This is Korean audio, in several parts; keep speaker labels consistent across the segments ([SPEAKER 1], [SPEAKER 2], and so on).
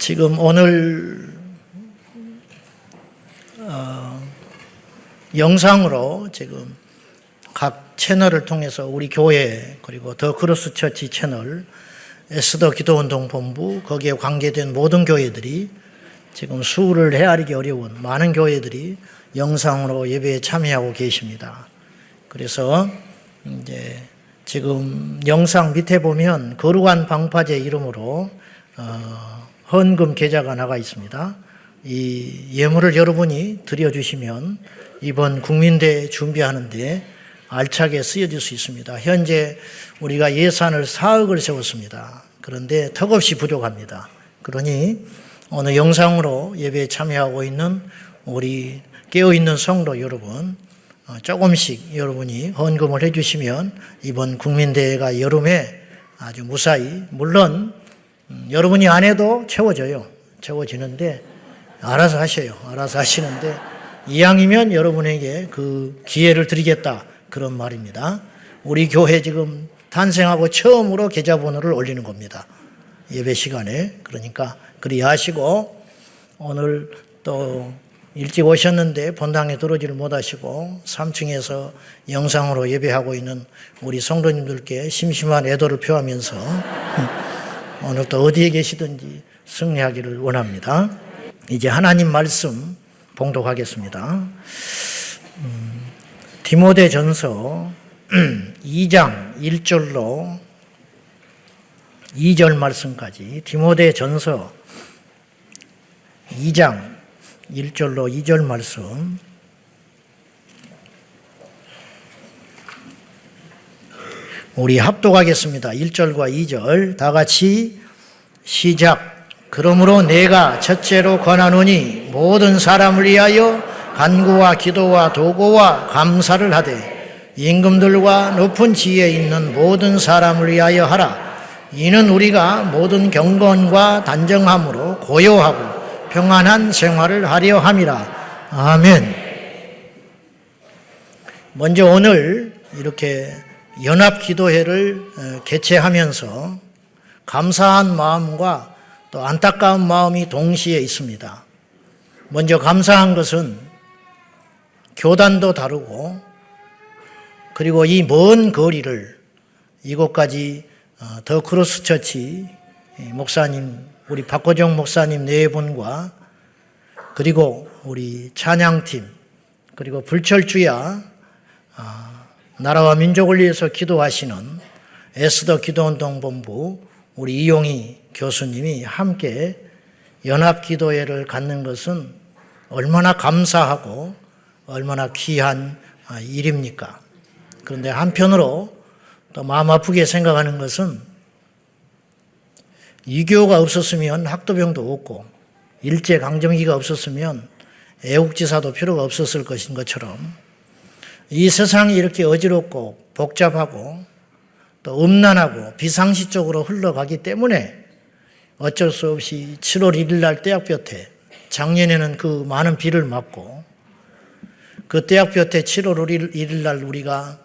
[SPEAKER 1] 지금 오늘 영상으로 지금 각 채널을 통해서 우리 교회 그리고 더 크로스 처치 채널, 에스더 기도운동 본부 거기에 관계된 모든 교회들이 지금 수를 헤아리기 어려운 많은 교회들이 영상으로 예배에 참여하고 계십니다. 그래서 이제 지금 영상 밑에 보면 거룩한 방파제 이름으로 헌금 계좌가 나가 있습니다. 이 예물을 여러분이 드려주시면 이번 국민대회 준비하는데 알차게 쓰여질 수 있습니다. 현재 우리가 예산을 4억을 세웠습니다. 그런데 턱없이 부족합니다. 그러니 오늘 영상으로 예배에 참여하고 있는 우리 깨어있는 성도 여러분, 조금씩 여러분이 헌금을 해주시면 이번 국민대회가 여름에 아주 무사히, 물론 여러분이 안 해도 채워지는데 알아서 하셔요. 알아서 하시는데 이왕이면 여러분에게 그 기회를 드리겠다, 그런 말입니다. 우리 교회 지금 탄생하고 처음으로 계좌번호를 올리는 겁니다. 예배 시간에. 그러니까 그리 하시고, 오늘 또 일찍 오셨는데 본당에 들어오지를 못하시고 3층에서 영상으로 예배하고 있는 우리 성도님들께 심심한 애도를 표하면서 오늘 또 어디에 계시든지 승리하기를 원합니다. 이제 하나님 말씀 봉독하겠습니다. 디모데전서 2장 1절로 2절 말씀까지, 디모데전서 2장 1절로 2절 말씀, 우리 합독하겠습니다. 1절과 2절 다 같이 시작. 그러므로 내가 첫째로 권하노니 모든 사람을 위하여 간구와 기도와 도고와 감사를 하되 임금들과 높은 지위에 있는 모든 사람을 위하여 하라. 이는 우리가 모든 경건과 단정함으로 고요하고 평안한 생활을 하려 함이라. 아멘. 먼저 오늘 이렇게 연합기도회를 개최하면서 감사한 마음과 또 안타까운 마음이 동시에 있습니다. 먼저 감사한 것은 교단도 다르고, 그리고 이 먼 거리를 이곳까지 더 크로스 처치 목사님, 우리 박고정 목사님 네 분과, 그리고 우리 찬양팀, 그리고 불철주야 나라와 민족을 위해서 기도하시는 에스더 기도운동 본부 우리 이용희 교수님이 함께 연합기도회를 갖는 것은 얼마나 감사하고 얼마나 귀한 일입니까? 그런데 한편으로 또 마음 아프게 생각하는 것은 이교가 없었으면 학도병도 없고 일제강점기가 없었으면 애국지사도 필요가 없었을 것인 것처럼 이 세상이 이렇게 어지럽고 복잡하고 또 음란하고 비상시적으로 흘러가기 때문에 어쩔 수 없이 7월 1일 날 떼약볕에, 작년에는 그 많은 비를 맞고 그 떼약볕에 7월 1일 날 우리가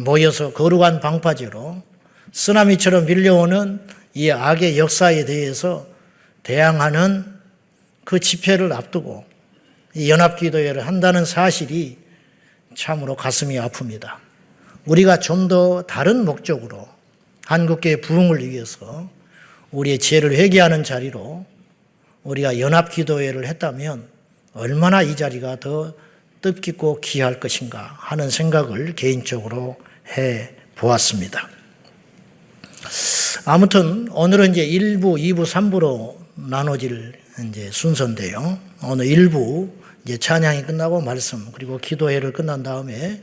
[SPEAKER 1] 모여서 거룩한 방파제로 쓰나미처럼 밀려오는 이 악의 역사에 대해서 대항하는 그 집회를 앞두고 이 연합기도회를 한다는 사실이 참으로 가슴이 아픕니다. 우리가 좀 더 다른 목적으로 한국교회 부흥을 위해서 우리의 죄를 회개하는 자리로 우리가 연합기도회를 했다면 얼마나 이 자리가 더 뜻깊고 귀할 것인가 하는 생각을 개인적으로 해 보았습니다. 아무튼 오늘은 이제 1부, 2부, 3부로 나눠질 이제 순서인데요. 오늘 1부 이제 찬양이 끝나고 말씀, 그리고 기도회를 끝난 다음에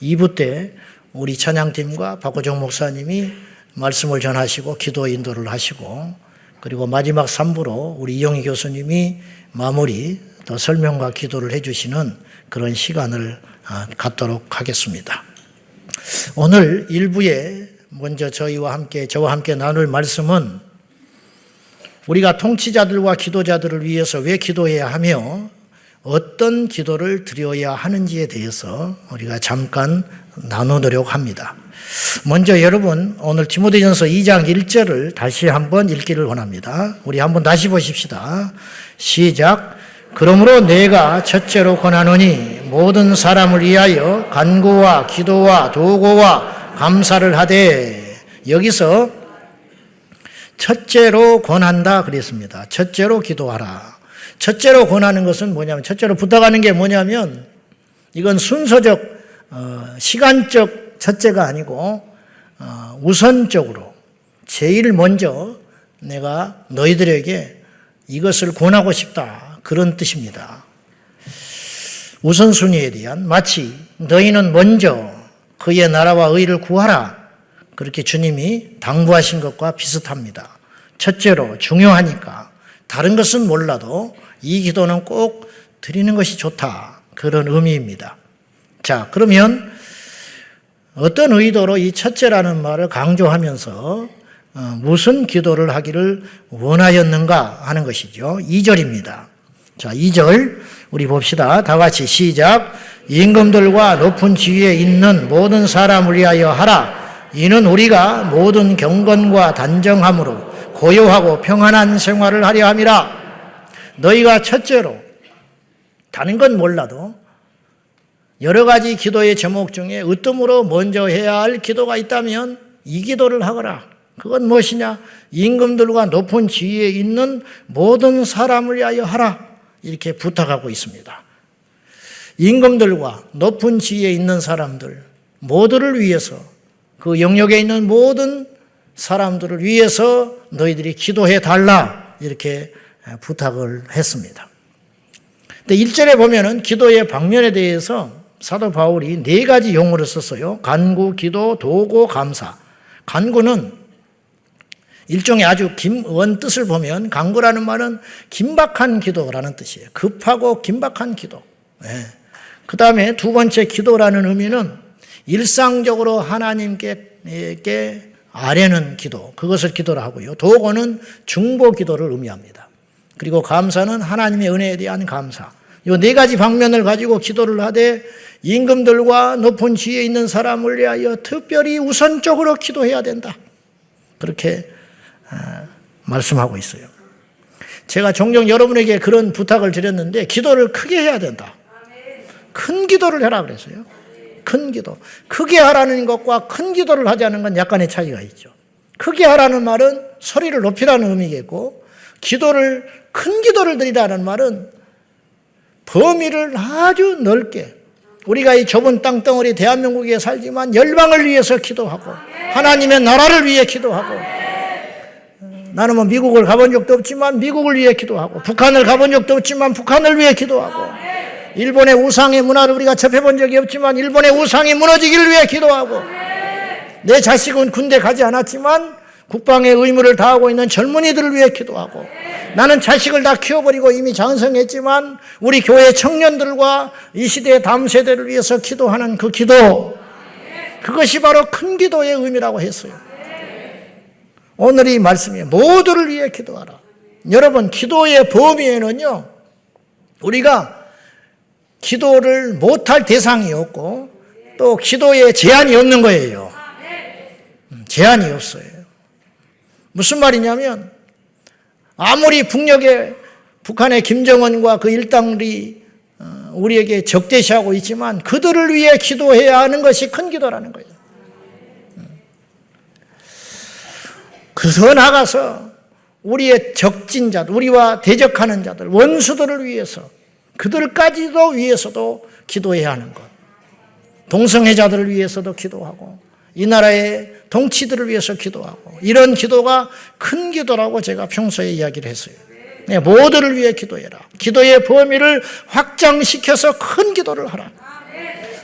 [SPEAKER 1] 2부 때 우리 찬양팀과 박호정 목사님이 말씀을 전하시고 기도 인도를 하시고, 그리고 마지막 3부로 우리 이용희 교수님이 마무리 또 설명과 기도를 해주시는 그런 시간을 갖도록 하겠습니다. 오늘 1부에 먼저 저와 함께 나눌 말씀은 우리가 통치자들과 기도자들을 위해서 왜 기도해야 하며 어떤 기도를 드려야 하는지에 대해서 우리가 잠깐 나누도록 합니다. 먼저 여러분 오늘 디모데전서 2장 1절을 다시 한번 읽기를 원합니다. 우리 한번 다시 보십시다. 시작. 그러므로 내가 첫째로 권하노니 모든 사람을 위하여 간구와 기도와 도고와 감사를 하되, 여기서 첫째로 권한다 그랬습니다. 첫째로 기도하라. 첫째로 권하는 것은 뭐냐면, 첫째로 부탁하는 게 뭐냐면, 이건 순서적 시간적 첫째가 아니고 우선적으로 제일 먼저 내가 너희들에게 이것을 권하고 싶다, 그런 뜻입니다. 우선순위에 대한, 마치 너희는 먼저 그의 나라와 의를 구하라, 그렇게 주님이 당부하신 것과 비슷합니다. 첫째로 중요하니까 다른 것은 몰라도 이 기도는 꼭 드리는 것이 좋다, 그런 의미입니다. 자, 그러면 어떤 의도로 이 첫째라는 말을 강조하면서 무슨 기도를 하기를 원하였는가 하는 것이죠. 2절입니다. 자, 2절 우리 봅시다. 다 같이 시작. 임금들과 높은 지위에 있는 모든 사람을 위하여 하라. 이는 우리가 모든 경건과 단정함으로 고요하고 평안한 생활을 하려 함이라. 너희가 첫째로, 다른 건 몰라도 여러 가지 기도의 제목 중에 으뜸으로 먼저 해야 할 기도가 있다면 이 기도를 하거라. 그건 무엇이냐? 임금들과 높은 지위에 있는 모든 사람을 위하여 하라, 이렇게 부탁하고 있습니다. 임금들과 높은 지위에 있는 사람들 모두를 위해서, 그 영역에 있는 모든 사람들을 위해서 너희들이 기도해 달라, 이렇게 부탁을 했습니다. 근데 1절에 보면은 기도의 방면에 대해서 사도 바울이 4가지 용어를 썼어요. 간구, 기도, 도고, 감사. 간구는 일종의 아주 원뜻을 보면, 간구라는 말은 긴박한 기도라는 뜻이에요. 급하고 긴박한 기도. 그 다음에 두 번째 기도라는 의미는 일상적으로 하나님께 아뢰는 기도, 그것을 기도로 하고요. 도고는 중보 기도를 의미합니다. 그리고 감사는 하나님의 은혜에 대한 감사. 이 4가지 방면을 가지고 기도를 하되, 임금들과 높은 지위에 있는 사람을 위하여 특별히 우선적으로 기도해야 된다, 그렇게 말씀하고 있어요. 제가 종종 여러분에게 그런 부탁을 드렸는데, 기도를 크게 해야 된다. 큰 기도를 해라 그랬어요. 큰 기도. 크게 하라는 것과 큰 기도를 하자는 건 약간의 차이가 있죠. 크게 하라는 말은 소리를 높이라는 의미겠고, 큰 기도를 드리라는 말은 범위를 아주 넓게, 우리가 이 좁은 땅덩어리 대한민국에 살지만 열방을 위해서 기도하고 하나님의 나라를 위해 기도하고, 나는 뭐 미국을 가본 적도 없지만 미국을 위해 기도하고, 북한을 가본 적도 없지만 북한을 위해 기도하고, 일본의 우상의 문화를 우리가 접해본 적이 없지만 일본의 우상이 무너지기를 위해 기도하고, 내 자식은 군대 가지 않았지만 국방의 의무를 다하고 있는 젊은이들을 위해 기도하고, 나는 자식을 다 키워버리고 이미 장성했지만 우리 교회 청년들과 이 시대의 다음 세대를 위해서 기도하는 그 기도, 그것이 바로 큰 기도의 의미라고 했어요. 오늘 이 말씀이 모두를 위해 기도하라. 여러분, 기도의 범위에는요, 우리가 기도를 못할 대상이 없고 또 기도에 제한이 없는 거예요. 제한이 없어요. 무슨 말이냐면, 아무리 북한의 김정은과 그 일당들이 우리에게 적대시하고 있지만 그들을 위해 기도해야 하는 것이 큰 기도라는 거예요. 더 나아가서 우리의 적진자들, 우리와 대적하는 자들, 원수들을 위해서, 그들까지도 위해서도 기도해야 하는 것. 동성애자들을 위해서도 기도하고, 이 나라의 동치들을 위해서 기도하고, 이런 기도가 큰 기도라고 제가 평소에 이야기를 했어요. 모두를 위해 기도해라. 기도의 범위를 확장시켜서 큰 기도를 하라.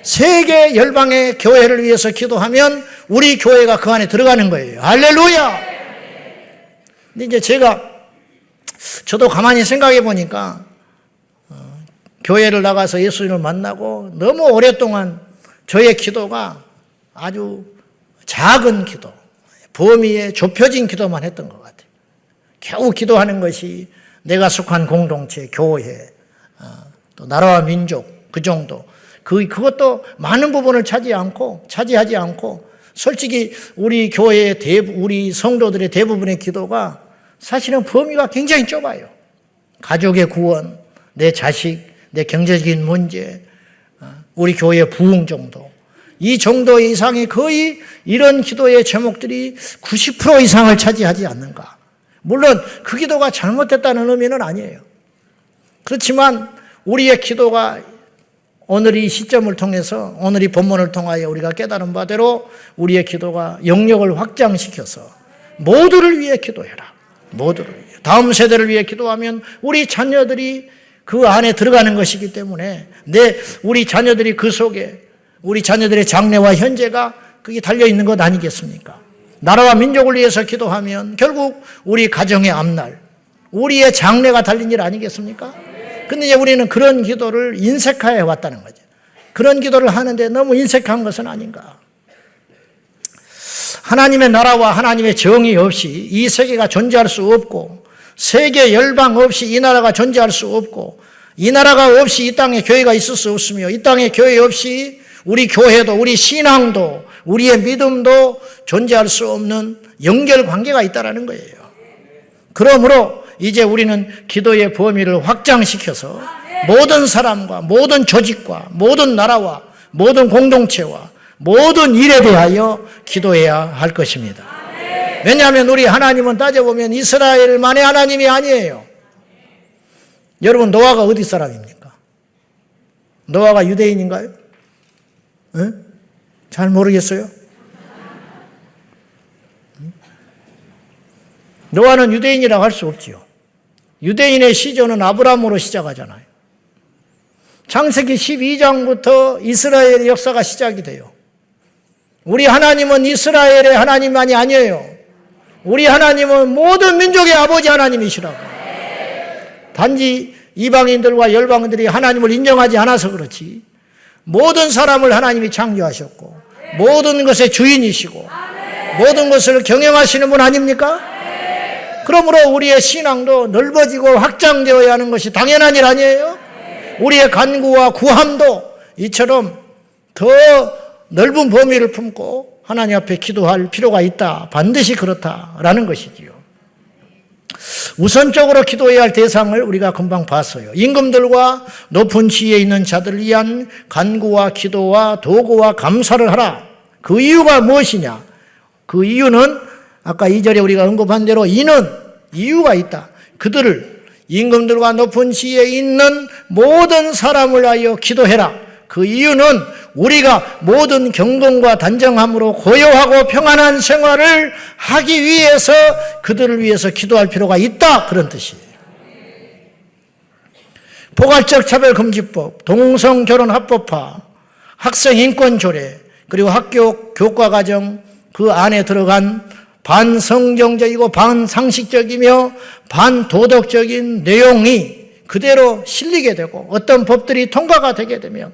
[SPEAKER 1] 세계 열방의 교회를 위해서 기도하면 우리 교회가 그 안에 들어가는 거예요. 할렐루야! 근데 이제 저도 가만히 생각해 보니까 교회를 나가서 예수님을 만나고 너무 오랫동안 저의 기도가 아주 작은 기도, 범위에 좁혀진 기도만 했던 것 같아요. 겨우 기도하는 것이 내가 속한 공동체, 교회, 또 나라와 민족 그 정도. 그것도 많은 부분을 차지하지 않고 솔직히 우리 교회의 우리 성도들의 대부분의 기도가 사실은 범위가 굉장히 좁아요. 가족의 구원, 내 자식, 내 경제적인 문제, 우리 교회의 부흥 정도. 이 정도 이상의 거의 이런 기도의 제목들이 90% 이상을 차지하지 않는가. 물론 그 기도가 잘못됐다는 의미는 아니에요. 그렇지만 우리의 기도가 오늘 이 시점을 통해서 오늘 이 본문을 통하여 우리가 깨달은 바대로 우리의 기도가 영역을 확장시켜서 모두를 위해 기도해라. 모두를 위해. 다음 세대를 위해 기도하면 우리 자녀들이 그 안에 들어가는 것이기 때문에 우리 자녀들이 그 속에 우리 자녀들의 장래와 현재가 그게 달려있는 것 아니겠습니까? 나라와 민족을 위해서 기도하면 결국 우리 가정의 앞날, 우리의 장래가 달린 일 아니겠습니까? 근데 이제 우리는 그런 기도를 인색화해 왔다는 거죠. 그런 기도를 하는데 너무 인색한 것은 아닌가. 하나님의 나라와 하나님의 정의 없이 이 세계가 존재할 수 없고 세계 열방 없이 이 나라가 존재할 수 없고 이 나라가 없이 이 땅에 교회가 있을 수 없으며 이 땅에 교회 없이 우리 교회도 우리 신앙도 우리의 믿음도 존재할 수 없는 연결관계가 있다는 거예요. 그러므로 이제 우리는 기도의 범위를 확장시켜서 모든 사람과 모든 조직과 모든 나라와 모든 공동체와 모든 일에 대하여 기도해야 할 것입니다. 왜냐하면 우리 하나님은 따져보면 이스라엘만의 하나님이 아니에요. 여러분 노아가 어디 사람입니까? 노아가 유대인인가요? 네? 잘 모르겠어요. 노아는 유대인이라고 할 수 없지요. 유대인의 시조는 아브라함으로 시작하잖아요. 창세기 12장부터 이스라엘의 역사가 시작이 돼요. 우리 하나님은 이스라엘의 하나님만이 아니에요. 우리 하나님은 모든 민족의 아버지 하나님이시라고. 단지 이방인들과 열방인들이 하나님을 인정하지 않아서 그렇지 모든 사람을 하나님이 창조하셨고 모든 것의 주인이시고 모든 것을 경영하시는 분 아닙니까? 그러므로 우리의 신앙도 넓어지고 확장되어야 하는 것이 당연한 일 아니에요? 우리의 간구와 구함도 이처럼 더 넓은 범위를 품고 하나님 앞에 기도할 필요가 있다. 반드시 그렇다라는 것이지요. 우선적으로 기도해야 할 대상을 우리가 금방 봤어요. 임금들과 높은 지위에 있는 자들을 위한 간구와 기도와 도구와 감사를 하라. 그 이유가 무엇이냐? 그 이유는 아까 2절에 우리가 언급한 대로 이는 이유가 있다. 그들을 임금들과 높은 지위에 있는 모든 사람을 하여 기도해라. 그 이유는 우리가 모든 경건과 단정함으로 고요하고 평안한 생활을 하기 위해서 그들을 위해서 기도할 필요가 있다. 그런 뜻이에요. 포괄적 차별금지법, 동성결혼합법화, 학생인권조례, 그리고 학교 교과과정 그 안에 들어간 반성경적이고 반상식적이며 반도덕적인 내용이 그대로 실리게 되고 어떤 법들이 통과가 되게 되면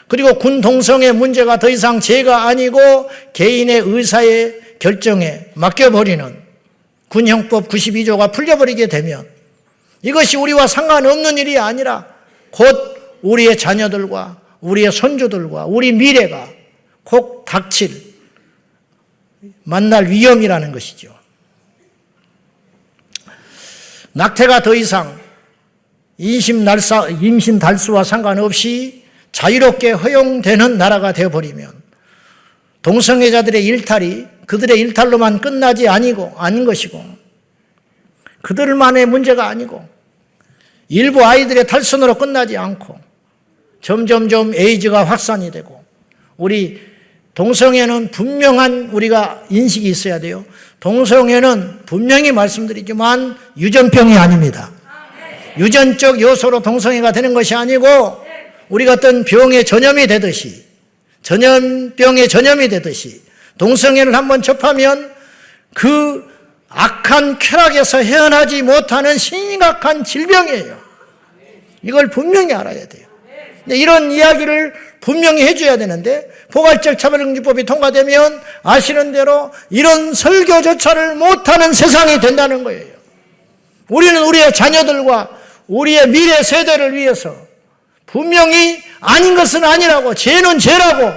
[SPEAKER 1] 그리고 군 동성애 문제가 더 이상 죄가 아니고 개인의 의사의 결정에 맡겨버리는 군형법 92조가 풀려버리게 되면 이것이 우리와 상관없는 일이 아니라 곧 우리의 자녀들과 우리의 손주들과 우리 미래가 곧 닥칠 만날 위험이라는 것이죠. 낙태가 더 이상 임신 달수와 상관없이 자유롭게 허용되는 나라가 되어버리면 동성애자들의 일탈이 그들의 일탈로만 끝나지 아닌 것이고 그들만의 문제가 아니고 일부 아이들의 탈선으로 끝나지 않고 점점점 에이즈가 확산이 되고 우리 동성애는 분명한 우리가 인식이 있어야 돼요. 동성애는 분명히 말씀드리지만 유전병이 아닙니다. 유전적 요소로 동성애가 되는 것이 아니고 우리가 어떤 병의 전염이 되듯이 전염병의 전염이 되듯이 동성애를 한번 접하면 그 악한 쾌락에서 헤어나지 못하는 심각한 질병이에요. 이걸 분명히 알아야 돼요. 이런 이야기를 분명히 해줘야 되는데 포괄적 차별금지법이 통과되면 아시는 대로 이런 설교조차를 못하는 세상이 된다는 거예요. 우리는 우리의 자녀들과 우리의 미래 세대를 위해서 분명히 아닌 것은 아니라고, 죄는 죄라고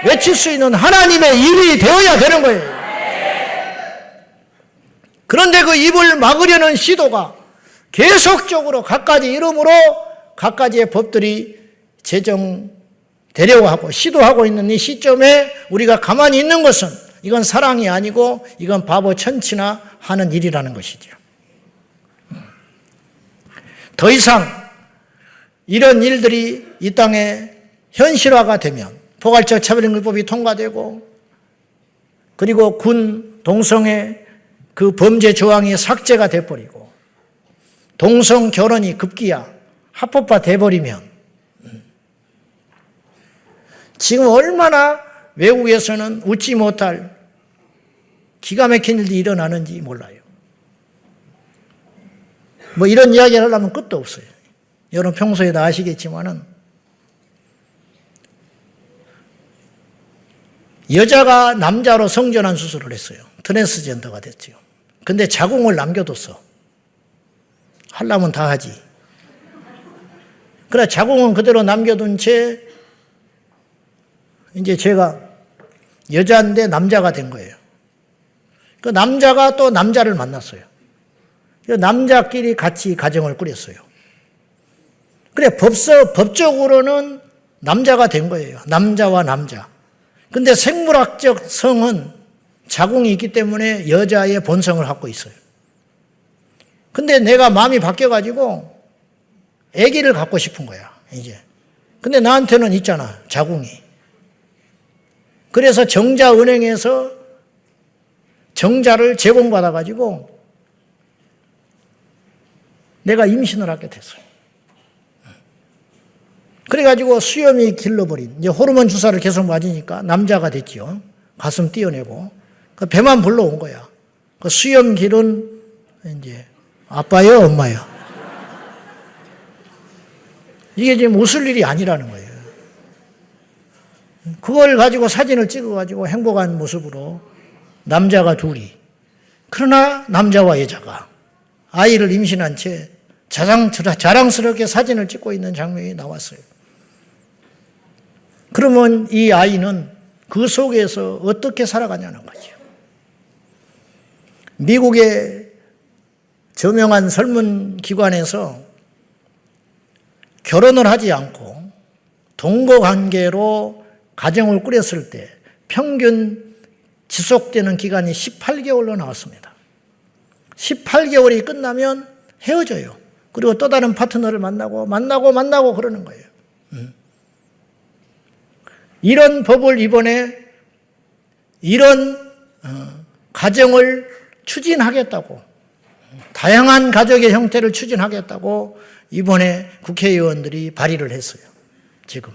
[SPEAKER 1] 외칠 수 있는 하나님의 입이 되어야 되는 거예요. 그런데 그 입을 막으려는 시도가 계속적으로 갖가지 이름으로 갖가지의 법들이 제정되려고 하고 시도하고 있는 이 시점에 우리가 가만히 있는 것은 이건 사랑이 아니고 이건 바보 천치나 하는 일이라는 것이죠. 더 이상 이런 일들이 이 땅에 현실화가 되면 포괄적 차별임금법이 통과되고 그리고 군 동성애 그 범죄 조항이 삭제가 돼버리고 동성 결혼이 급기야 합법화 돼버리면 지금 얼마나 외국에서는 웃지 못할 기가 막힌 일이 일어나는지 몰라요. 뭐 이런 이야기를 하려면 끝도 없어요. 여러분 평소에 다 아시겠지만은 여자가 남자로 성전환 수술을 했어요. 트랜스젠더가 됐죠. 근데 자궁을 남겨뒀어. 하려면 다 하지. 그래 자궁은 그대로 남겨둔 채 이제 제가 여자인데 남자가 된 거예요. 그 남자가 또 남자를 만났어요. 남자끼리 같이 가정을 꾸렸어요. 그래 법적으로는 남자가 된 거예요. 남자와 남자. 근데 생물학적 성은 자궁이 있기 때문에 여자의 본성을 갖고 있어요. 근데 내가 마음이 바뀌어가지고 아기를 갖고 싶은 거야, 이제. 근데 나한테는 있잖아, 자궁이. 그래서 정자은행에서 정자를 제공받아가지고 내가 임신을 하게 됐어요. 그래가지고 수염이 길러버린, 이제 호르몬 주사를 계속 맞으니까 남자가 됐지요. 가슴 띄어내고. 그 배만 불러온 거야. 그 수염 길은 이제 아빠요, 엄마요. 이게 지금 웃을 일이 아니라는 거예요. 그걸 가지고 사진을 찍어가지고 행복한 모습으로 남자가 둘이. 그러나 남자와 여자가 아이를 임신한 채 자랑스럽게 사진을 찍고 있는 장면이 나왔어요. 그러면 이 아이는 그 속에서 어떻게 살아가냐는 거죠. 미국의 저명한 설문기관에서 결혼을 하지 않고 동거관계로 가정을 꾸렸을 때 평균 지속되는 기간이 18개월로 나왔습니다. 18개월이 끝나면 헤어져요. 그리고 또 다른 파트너를 만나고 그러는 거예요. 이런 법을 이번에 이런 가정을 추진하겠다고, 다양한 가족의 형태를 추진하겠다고 이번에 국회의원들이 발의를 했어요. 지금.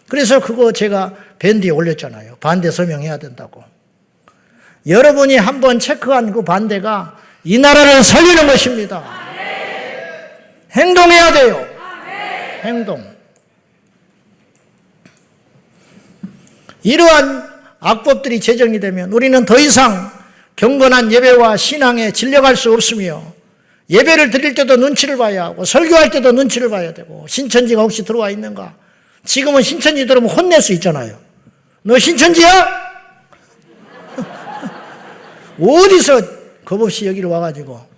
[SPEAKER 1] 그래서 그거 제가 밴드에 올렸잖아요. 반대 서명해야 된다고. 여러분이 한번 체크한 그 반대가 이 나라를 살리는 것입니다. 행동해야 돼요. 행동. 이러한 악법들이 제정이 되면 우리는 더 이상 경건한 예배와 신앙에 진력할 수 없으며 예배를 드릴 때도 눈치를 봐야 하고 설교할 때도 눈치를 봐야 되고 신천지가 혹시 들어와 있는가? 지금은 신천지 들어오면 혼낼 수 있잖아요. 너 신천지야? 어디서 겁없이 여기로 와가지고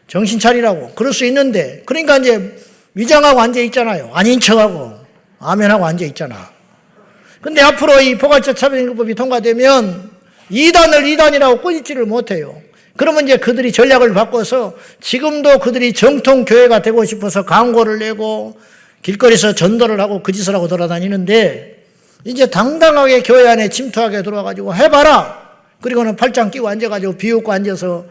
[SPEAKER 1] 정신 차리라고 그럴 수 있는데, 그러니까 이제 위장하고 앉아 있잖아요. 아닌 척하고 아멘하고 앉아 있잖아. 근데 앞으로 이 포괄적 차별임금법이 통과되면 이단을 이단이라고 꾸짖지를 못해요. 그러면 이제 그들이 전략을 바꿔서 지금도 그들이 정통교회가 되고 싶어서 광고를 내고 길거리에서 전도를 하고 그 짓을 하고 돌아다니는데, 이제 당당하게 교회 안에 침투하게 들어와가지고 해봐라. 그리고는 팔짱 끼고 앉아가지고 비웃고 앉아서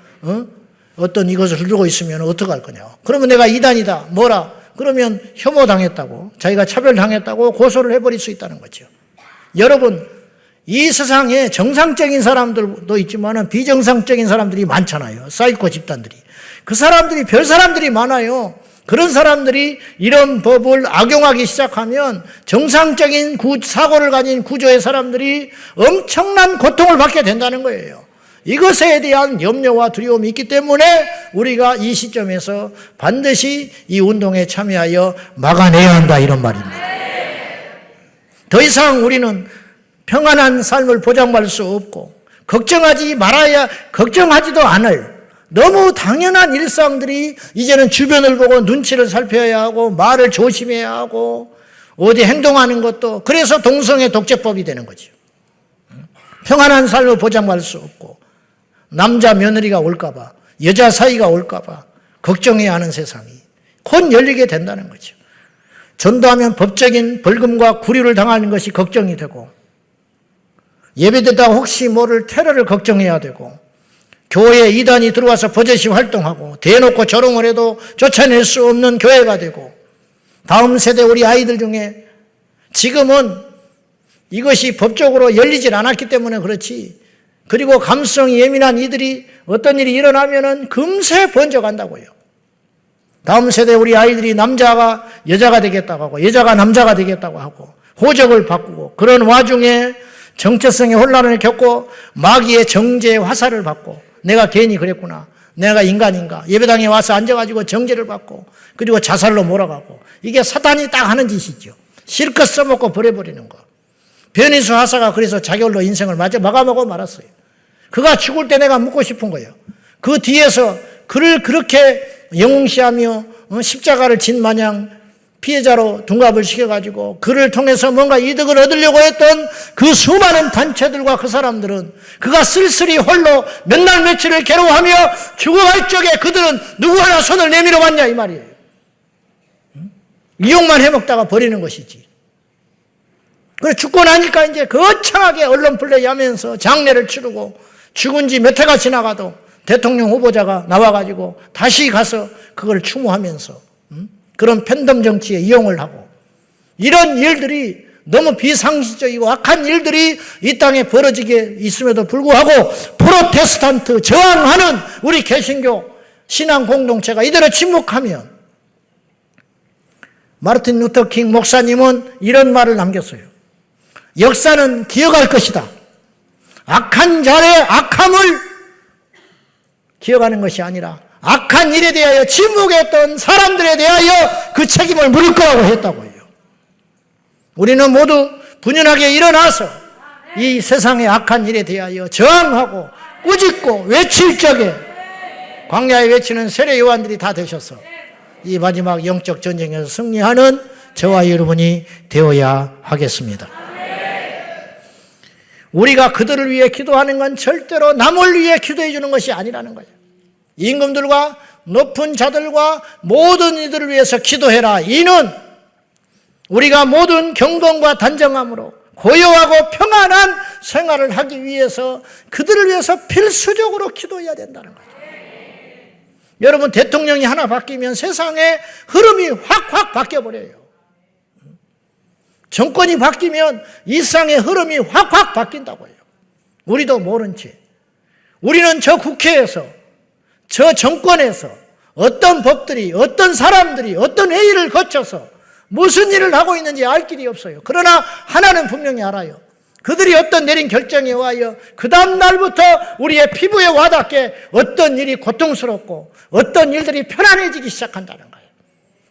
[SPEAKER 1] 어떤 이것을 들고 있으면 어떡할 거냐. 그러면 내가 이단이다. 뭐라? 그러면 혐오당했다고, 자기가 차별당했다고 고소를 해버릴 수 있다는 거죠. 여러분, 이 세상에 정상적인 사람들도 있지만 비정상적인 사람들이 많잖아요. 사이코 집단들이. 그 사람들이 별 사람들이 많아요. 그런 사람들이 이런 법을 악용하기 시작하면 정상적인 사고를 가진 구조의 사람들이 엄청난 고통을 받게 된다는 거예요. 이것에 대한 염려와 두려움이 있기 때문에 우리가 이 시점에서 반드시 이 운동에 참여하여 막아내야 한다, 이런 말입니다. 더 이상 우리는 평안한 삶을 보장받을 수 없고 걱정하지도 않을 너무 당연한 일상들이 이제는 주변을 보고 눈치를 살펴야 하고 말을 조심해야 하고 어디 행동하는 것도, 그래서 동성애 독재법이 되는 거죠. 평안한 삶을 보장받을 수 없고 남자 며느리가 올까 봐, 여자 사이가 올까 봐 걱정해야 하는 세상이 곧 열리게 된다는 거죠. 전도하면 법적인 벌금과 구류를 당하는 것이 걱정이 되고, 예배드다가 혹시 모를 테러를 걱정해야 되고, 교회에 이단이 들어와서 버젓이 활동하고 대놓고 조롱을 해도 쫓아낼 수 없는 교회가 되고, 다음 세대 우리 아이들 중에 지금은 이것이 법적으로 열리질 않았기 때문에 그렇지, 그리고 감성이 예민한 이들이 어떤 일이 일어나면은 금세 번져간다고요. 다음 세대 우리 아이들이 남자가 여자가 되겠다고 하고 여자가 남자가 되겠다고 하고 호적을 바꾸고, 그런 와중에 정체성의 혼란을 겪고 마귀의 정죄의 화살을 받고, 내가 괜히 그랬구나, 내가 인간인가, 예배당에 와서 앉아가지고 정죄를 받고, 그리고 자살로 몰아가고, 이게 사탄이 딱 하는 짓이죠. 실컷 써먹고 버려버리는 거. 변희수 하사가 그래서 자결로 인생을 마감하고 말았어요. 그가 죽을 때 내가 묻고 싶은 거예요. 그 뒤에서 그를 그렇게 영웅시하며 십자가를 진 마냥 피해자로 둔갑을 시켜가지고 그를 통해서 뭔가 이득을 얻으려고 했던 그 수많은 단체들과 그 사람들은 그가 쓸쓸히 홀로 몇 날 며칠을 괴로워하며 죽어갈 적에 그들은 누구 하나 손을 내밀어 봤냐, 이 말이에요. 이용만 해먹다가 버리는 것이지. 그래 죽고 나니까 이제 거창하게 언론 플레이 하면서 장례를 치르고, 죽은 지 몇 해가 지나가도 대통령 후보자가 나와가지고 다시 가서 그걸 추모하면서 그런 팬덤 정치에 이용을 하고, 이런 일들이 너무 비상식적이고 악한 일들이 이 땅에 벌어지게 있음에도 불구하고 프로테스탄트 저항하는 우리 개신교 신앙 공동체가 이대로 침묵하면, 마르틴 루터 킹 목사님은 이런 말을 남겼어요. 역사는 기억할 것이다. 악한 자의 악함을 기억하는 것이 아니라 악한 일에 대하여 침묵했던 사람들에 대하여 그 책임을 물을 거라고 했다고요. 우리는 모두 분연하게 일어나서 이 세상의 악한 일에 대하여 저항하고 꾸짖고 외칠 적에 광야에 외치는 세례 요한들이 다 되셔서 이 마지막 영적 전쟁에서 승리하는 저와 여러분이 되어야 하겠습니다. 우리가 그들을 위해 기도하는 건 절대로 남을 위해 기도해 주는 것이 아니라는 거예요. 임금들과 높은 자들과 모든 이들을 위해서 기도해라. 이는 우리가 모든 경건과 단정함으로 고요하고 평안한 생활을 하기 위해서 그들을 위해서 필수적으로 기도해야 된다는 거예요. 여러분, 대통령이 하나 바뀌면 세상의 흐름이 확 바뀌어버려요. 정권이 바뀌면 일상의 흐름이 확 바뀐다고요. 우리도 모른 채. 우리는 저 국회에서, 저 정권에서 어떤 법들이, 어떤 사람들이, 어떤 회의를 거쳐서 무슨 일을 하고 있는지 알 길이 없어요. 그러나 하나는 분명히 알아요. 그들이 어떤 내린 결정에 의하여 그 다음 날부터 우리의 피부에 와닿게 어떤 일이 고통스럽고 어떤 일들이 편안해지기 시작한다는 거예요.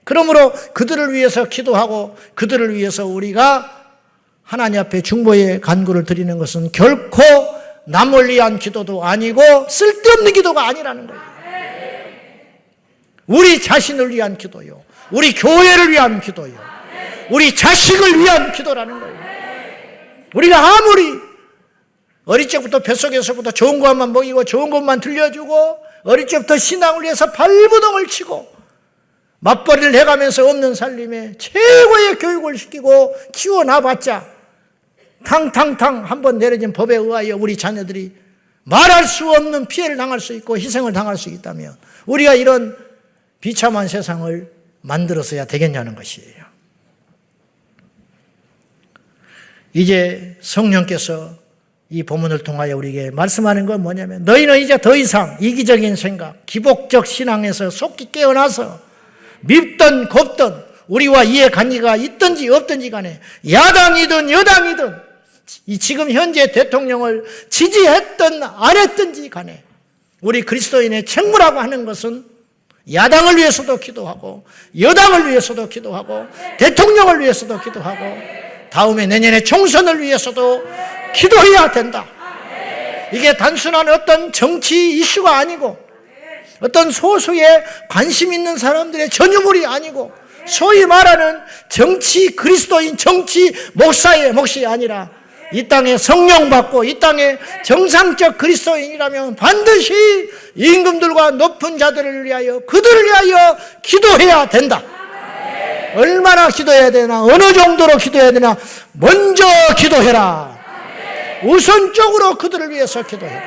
[SPEAKER 1] 그러므로 그들을 위해서 기도하고 그들을 위해서 우리가 하나님 앞에 중보의 간구를 드리는 것은 결코 남을 위한 기도도 아니고 쓸데없는 기도가 아니라는 거예요. 우리 자신을 위한 기도요, 우리 교회를 위한 기도요, 우리 자식을 위한 기도라는 거예요. 우리가 아무리 어릴 적부터 뱃속에서부터 좋은 것만 먹이고 좋은 것만 들려주고 어릴 적부터 신앙을 위해서 발부동을 치고 맞벌이를 해가면서 없는 살림에 최고의 교육을 시키고 키워놔봤자 탕탕탕 한번 내려진 법에 의하여 우리 자녀들이 말할 수 없는 피해를 당할 수 있고 희생을 당할 수 있다면 우리가 이런 비참한 세상을 만들어서야 되겠냐는 것이에요. 이제 성령께서 이 본문을 통하여 우리에게 말씀하는 건 뭐냐면, 너희는 이제 더 이상 이기적인 생각, 기복적 신앙에서 속히 깨어나서 밉던 곱던 우리와 이해 관계가 있든지 없든지 간에 야당이든 여당이든 이 지금 현재 대통령을 지지했든 안 했든지 간에 우리 그리스도인의 책무라고 하는 것은 야당을 위해서도 기도하고 여당을 위해서도 기도하고 대통령을 위해서도 기도하고 다음에 내년에 총선을 위해서도 기도해야 된다. 이게 단순한 어떤 정치 이슈가 아니고 어떤 소수의 관심 있는 사람들의 전유물이 아니고 소위 말하는 정치 그리스도인 정치 목사의 몫이 아니라 이 땅에 성령 받고 이 땅에 정상적 그리스도인이라면 반드시 임금들과 높은 자들을 위하여 그들을 위하여 기도해야 된다. 얼마나 기도해야 되나, 어느 정도로 기도해야 되나, 먼저 기도해라. 우선적으로 그들을 위해서 기도해라.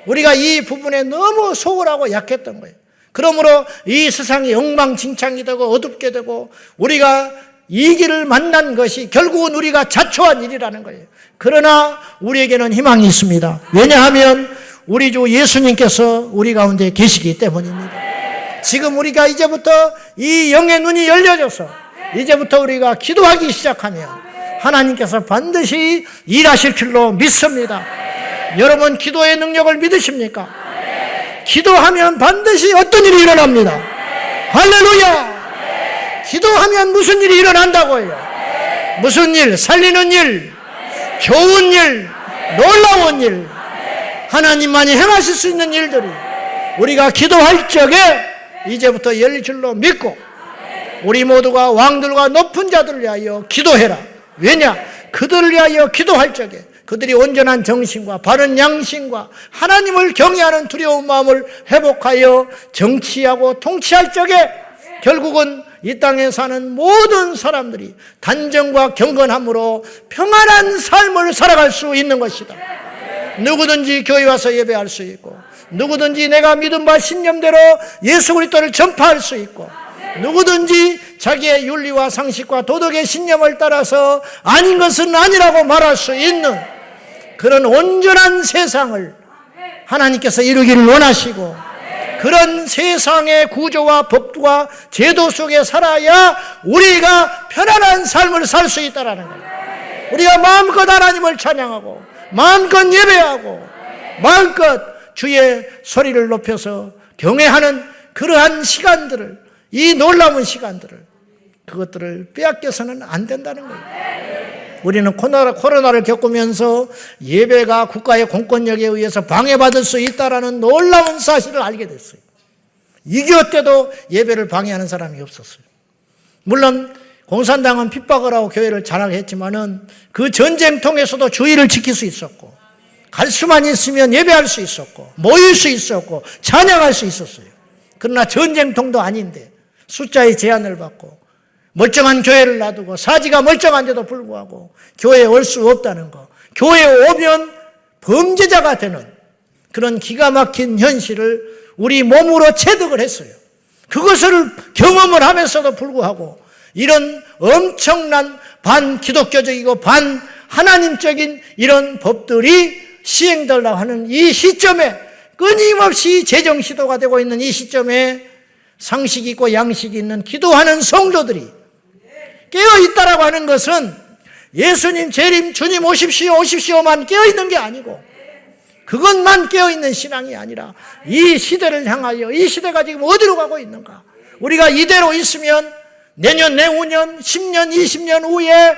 [SPEAKER 1] 우리가 이 부분에 너무 소홀하고 약했던 거예요. 그러므로 이 세상이 엉망진창이 되고 어둡게 되고 우리가 이 길을 만난 것이 결국은 우리가 자초한 일이라는 거예요. 그러나 우리에게는 희망이 있습니다. 왜냐하면 우리 주 예수님께서 우리 가운데 계시기 때문입니다. 지금 우리가 이제부터 이 영의 눈이 열려져서 이제부터 우리가 기도하기 시작하면 하나님께서 반드시 일하실 줄로 믿습니다. 여러분 기도의 능력을 믿으십니까? 기도하면 반드시 어떤 일이 일어납니다. 할렐루야! 기도하면 무슨 일이 일어난다고요? 무슨 일? 살리는 일, 좋은 일, 놀라운 일, 하나님만이 행하실 수 있는 일들이 우리가 기도할 적에 이제부터 열릴 줄로 믿고 우리 모두가 왕들과 높은 자들을 위하여 기도해라. 왜냐? 그들을 위하여 기도할 적에 그들이 온전한 정신과 바른 양심과 하나님을 경외하는 두려운 마음을 회복하여 정치하고 통치할 적에 결국은 이 땅에 사는 모든 사람들이 단정과 경건함으로 평안한 삶을 살아갈 수 있는 것이다. 누구든지 교회 와서 예배할 수 있고 누구든지 내가 믿은 바 신념대로 예수 그리스도를 전파할 수 있고 누구든지 자기의 윤리와 상식과 도덕의 신념을 따라서 아닌 것은 아니라고 말할 수 있는 그런 온전한 세상을 하나님께서 이루기를 원하시고 그런 세상의 구조와 법과 제도 속에 살아야 우리가 편안한 삶을 살 수 있다는 거예요. 우리가 마음껏 하나님을 찬양하고 마음껏 예배하고 마음껏 주의 소리를 높여서 경외하는 그러한 시간들을, 이 놀라운 시간들을, 그것들을 빼앗겨서는 안 된다는 거예요. 우리는 코로나를 겪으면서 예배가 국가의 공권력에 의해서 방해받을 수 있다는 놀라운 사실을 알게 됐어요. 6.25 때도 예배를 방해하는 사람이 없었어요. 물론 공산당은 핍박을 하고 교회를 장악했지만은 그 전쟁통에서도 주의를 지킬 수 있었고 갈 수만 있으면 예배할 수 있었고 모일 수 있었고 찬양할 수 있었어요. 그러나 전쟁통도 아닌데 숫자의 제한을 받고 멀쩡한 교회를 놔두고 사지가 멀쩡한데도 불구하고 교회에 올 수 없다는 거, 교회에 오면 범죄자가 되는 그런 기가 막힌 현실을 우리 몸으로 체득을 했어요. 그것을 경험을 하면서도 불구하고 이런 엄청난 반기독교적이고 반하나님적인 이런 법들이 시행되려고 하는 이 시점에 끊임없이 재정시도가 되고 있는 이 시점에 상식 있고 양식 있는 기도하는 성도들이 깨어있다라고 하는 것은 예수님, 재림, 주님 오십시오, 오십시오만 깨어있는 게 아니고 그것만 깨어있는 신앙이 아니라 이 시대를 향하여 이 시대가 지금 어디로 가고 있는가? 우리가 이대로 있으면 내년, 내후년, 10년, 20년 후에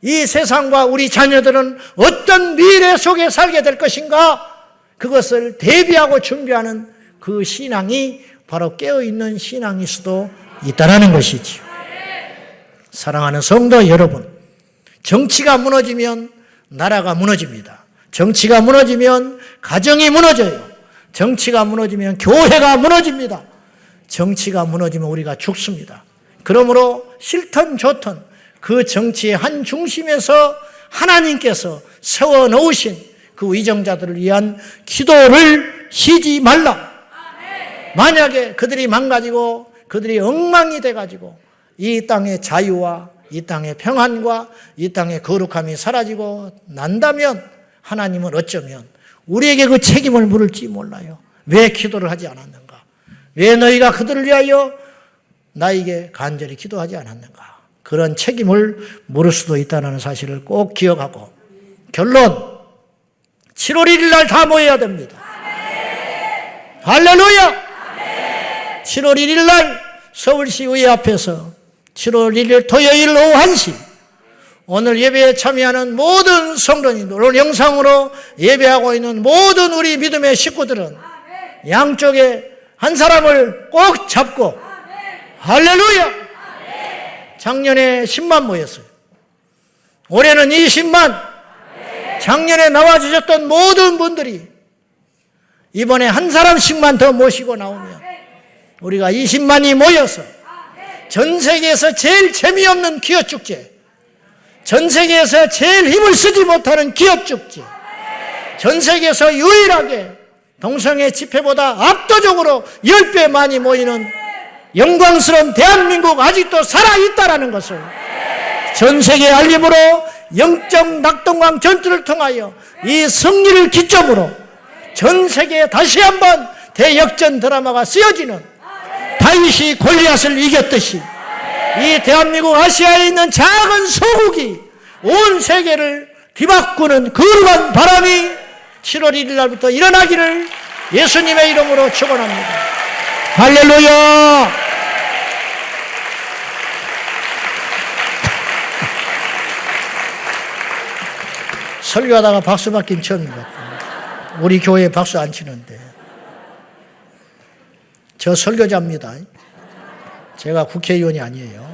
[SPEAKER 1] 이 세상과 우리 자녀들은 어떤 미래 속에 살게 될 것인가? 그것을 대비하고 준비하는 그 신앙이 바로 깨어있는 신앙일 수도 있다는 것이지요. 사랑하는 성도 여러분, 정치가 무너지면 나라가 무너집니다. 정치가 무너지면 가정이 무너져요. 정치가 무너지면 교회가 무너집니다. 정치가 무너지면 우리가 죽습니다. 그러므로 싫든 좋든 그 정치의 한 중심에서 하나님께서 세워놓으신 그 위정자들을 위한 기도를 쉬지 말라. 만약에 그들이 망가지고 그들이 엉망이 돼가지고 이 땅의 자유와 이 땅의 평안과 이 땅의 거룩함이 사라지고 난다면 하나님은 어쩌면 우리에게 그 책임을 물을지 몰라요. 왜 기도를 하지 않았는가? 왜 너희가 그들을 위하여 나에게 간절히 기도하지 않았는가? 그런 책임을 물을 수도 있다는 사실을 꼭 기억하고 결론, 7월 1일 날 다 모여야 됩니다. 할렐루야! 7월 1일 날 서울시의회 앞에서 7월 1일 토요일 오후 1시 오늘 예배에 참여하는 모든 성도님들, 오늘 영상으로 예배하고 있는 모든 우리 믿음의 식구들은 양쪽에 한 사람을 꼭 잡고 할렐루야! 작년에 10만 모였어요. 올해는 20만. 작년에 나와주셨던 모든 분들이 이번에 한 사람씩만 더 모시고 나오면 우리가 20만이 모여서 전 세계에서 제일 재미없는 기업축제, 전 세계에서 제일 힘을 쓰지 못하는 기업축제, 전 세계에서 유일하게 동성애 집회보다 압도적으로 10배 많이 모이는 영광스러운 대한민국 아직도 살아있다라는 것을 전 세계에 알림으로 영적 낙동강 전투를 통하여 이 승리를 기점으로 전 세계에 다시 한번 대역전 드라마가 쓰여지는 다윗이 골리앗을 이겼듯이 이 대한민국 아시아에 있는 작은 소국이 온 세계를 뒤바꾸는 거룩한 바람이 7월 1일 날부터 일어나기를 예수님의 이름으로 축원합니다. 할렐루야! 설교하다가 박수 받긴 처음인 것 같아요. 우리 교회에 박수 안 치는데. 저 설교자입니다. 제가 국회의원이 아니에요.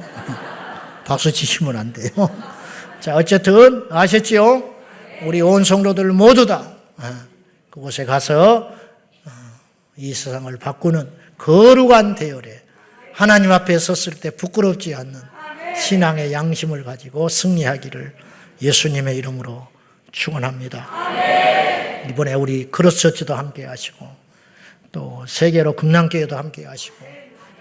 [SPEAKER 1] 박수 치시면 안 돼요. 자, 어쨌든 아셨지요? 우리 온 성도들 모두 다 그곳에 가서 이 세상을 바꾸는 거룩한 대열에 하나님 앞에 섰을 때 부끄럽지 않는 신앙의 양심을 가지고 승리하기를 예수님의 이름으로 축원합니다. 이번에 우리 크로스처치도 함께 하시고 또 세계로 금남교회도 함께 하시고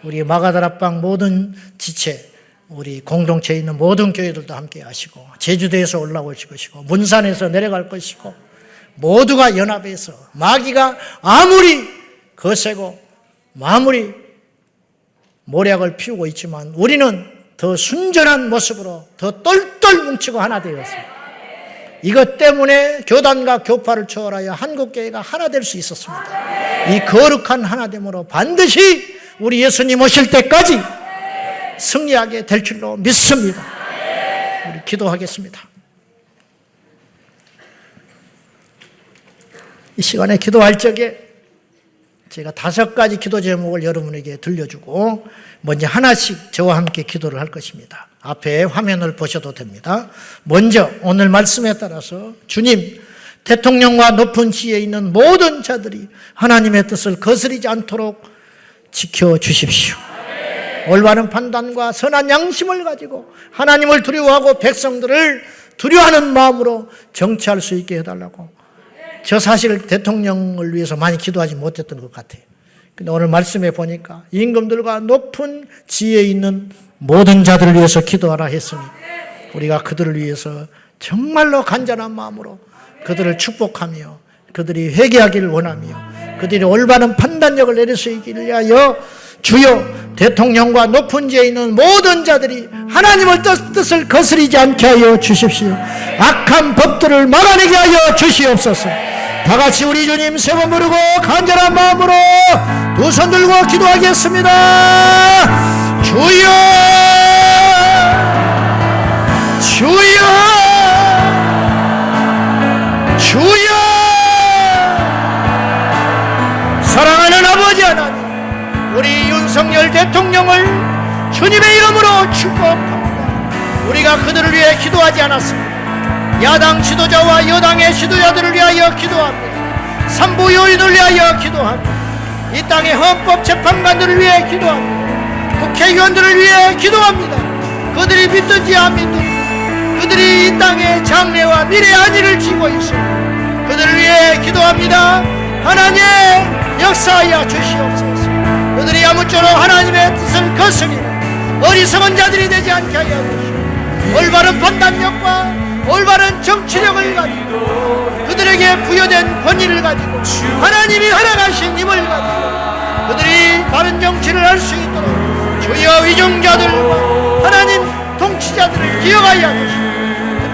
[SPEAKER 1] 우리 마가다락방 모든 지체, 우리 공동체에 있는 모든 교회들도 함께 하시고 제주도에서 올라오실 것이고 문산에서 내려갈 것이고 모두가 연합해서 마귀가 아무리 거세고 아무리 모략을 피우고 있지만 우리는 더 순전한 모습으로 더 똘똘 뭉치고 하나 되었습니다. 이것 때문에 교단과 교파를 초월하여 한국교회가 하나 될 수 있었습니다. 이 거룩한 하나됨으로 반드시 우리 예수님 오실 때까지 승리하게 될 줄로 믿습니다. 우리 기도하겠습니다. 이 시간에 기도할 적에 제가 5가지 기도 제목을 여러분에게 들려주고 먼저 하나씩 저와 함께 기도를 할 것입니다. 앞에 화면을 보셔도 됩니다. 먼저 오늘 말씀에 따라서 주님, 대통령과 높은 지위에 있는 모든 자들이 하나님의 뜻을 거스르지 않도록 지켜주십시오. 올바른 판단과 선한 양심을 가지고 하나님을 두려워하고 백성들을 두려워하는 마음으로 정치할 수 있게 해달라고. 저 사실 대통령을 위해서 많이 기도하지 못했던 것 같아요. 근데 오늘 말씀에 보니까 임금들과 높은 지위에 있는 모든 자들을 위해서 기도하라 했으니 우리가 그들을 위해서 정말로 간절한 마음으로 그들을 축복하며 그들이 회개하기를 원하며 그들이 올바른 판단력을 내릴 수 있기를 위하여 주여, 대통령과 높은 지에 있는 모든 자들이 하나님의 뜻을 거스르지 않게 하여 주십시오. 악한 법들을 막아내게 하여 주시옵소서. 다 같이 우리 주님 세 번 부르고 간절한 마음으로 두 손 들고 기도하겠습니다. 주여, 주여, 주여. 사랑하는 아버지 하나님, 우리 윤석열 대통령을 주님의 이름으로 축복합니다. 우리가 그들을 위해 기도하지 않았습니다. 야당 지도자와 여당의 지도자들을 위하여 기도합니다. 삼부 요인을 위하여 기도합니다. 이 땅의 헌법재판관들을 위해 기도합니다. 국회의원들을 위해 기도합니다. 그들이 믿든지 안 믿든지 그들이 이 땅의 장래와 미래의 안위를 지고 있습니다. 그들을 위해 기도합니다. 하나님 역사하여 주시옵소서. 그들이 아무쪼록 하나님의 뜻을 거스리는 어리석은 자들이 되지 않게 하여 주시옵소서. 올바른 판단력과 올바른 정치력을 가지고 그들에게 부여된 권위를 가지고 하나님이 허락하신 힘을 가지고 그들이 바른 정치를 할 수 있도록 주여 위정자들과 하나님 통치자들을 기억하여 주시고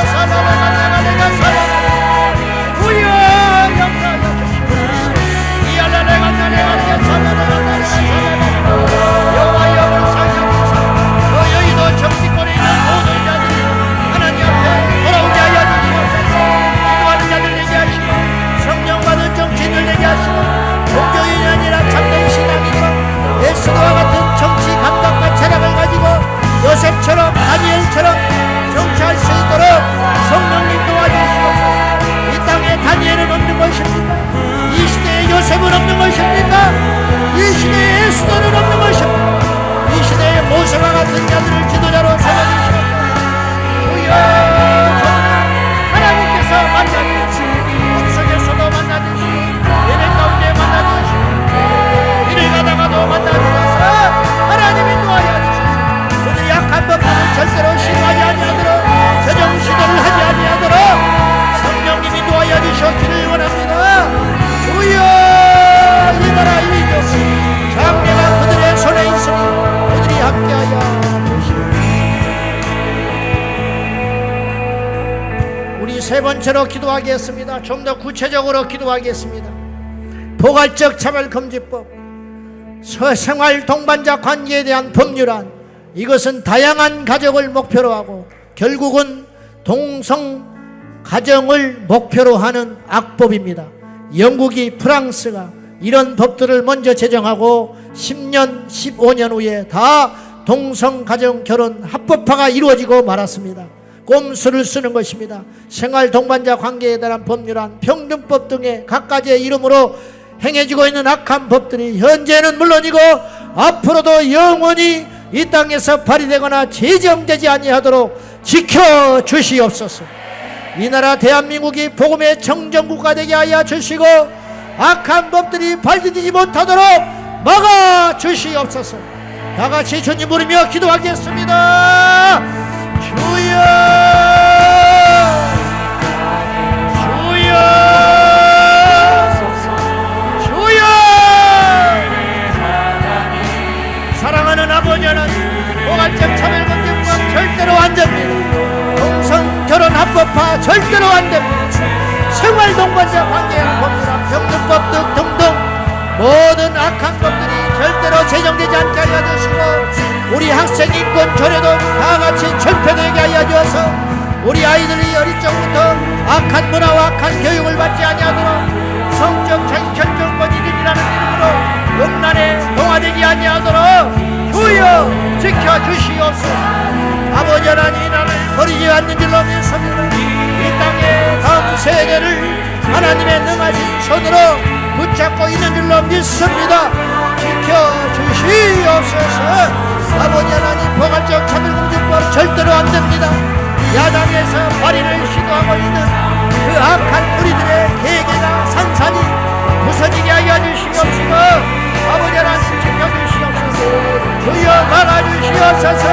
[SPEAKER 1] 하여 주시옵소서. 우리 세 번째로 기도하겠습니다. 좀 더 구체적으로 기도하겠습니다. 포괄적 차별금지법, 생활 동반자 관계에 대한 법률안, 이것은 다양한 가족을 목표로 하고 결국은 동성 가정을 목표로 하는 악법입니다. 영국이, 프랑스가 이런 법들을 먼저 제정하고 10년, 15년 후에 다 동성 가정 결혼 합법화가 이루어지고 말았습니다. 꼼수를 쓰는 것입니다. 생활 동반자 관계에 대한 법률안, 평등법 등의 각가지의 이름으로 행해지고 있는 악한 법들이 현재는 물론이고 앞으로도 영원히 이 땅에서 발휘되거나 제정되지 아니하도록 지켜주시옵소서. 이 나라 대한민국이 복음의 청정국가 되게 하여 주시고 악한 법들이 발휘되지 못하도록 막아주시옵소서. 다같이 주님 부르며 기도하겠습니다. 주여, 주여, 주여. 사랑하는 아버지 하나님, 포괄적 차별금지법 절대로 안 됩니다. 동성 결혼 합법화 절대로 안 됩니다. 생활 동반자 관계와 법률안, 평등법 등등 모든 악한 법들이 절대로 제정되지 않게 하여 주시고 우리 학생 인권 조례도 다같이 철폐되게 하여 주어서 우리 아이들이 어릴 적부터 악한 문화와 악한 교육을 받지 아니하도록 성적 자기 결정권 이름이라는 이름으로 음란에 동화되지 아니하도록 주여 지켜주시옵소서. 아버지 하나님, 나를 버리지 않는 줄로 믿습니다. 이 땅의 다음 세대를 하나님의 능하신 손으로 붙잡고 있는 줄로 믿습니다. 지켜주시옵소서. 아버지 하나님, 포괄적 차별금지법 절대로 안 됩니다. 야당에서 발의를 시도하고 있는 그 악한 우리들의 계획이나 산산이 부서지게 하여 주시옵시고 아버지 하나님 지켜주시옵소서. 주여 막아주시옵소서.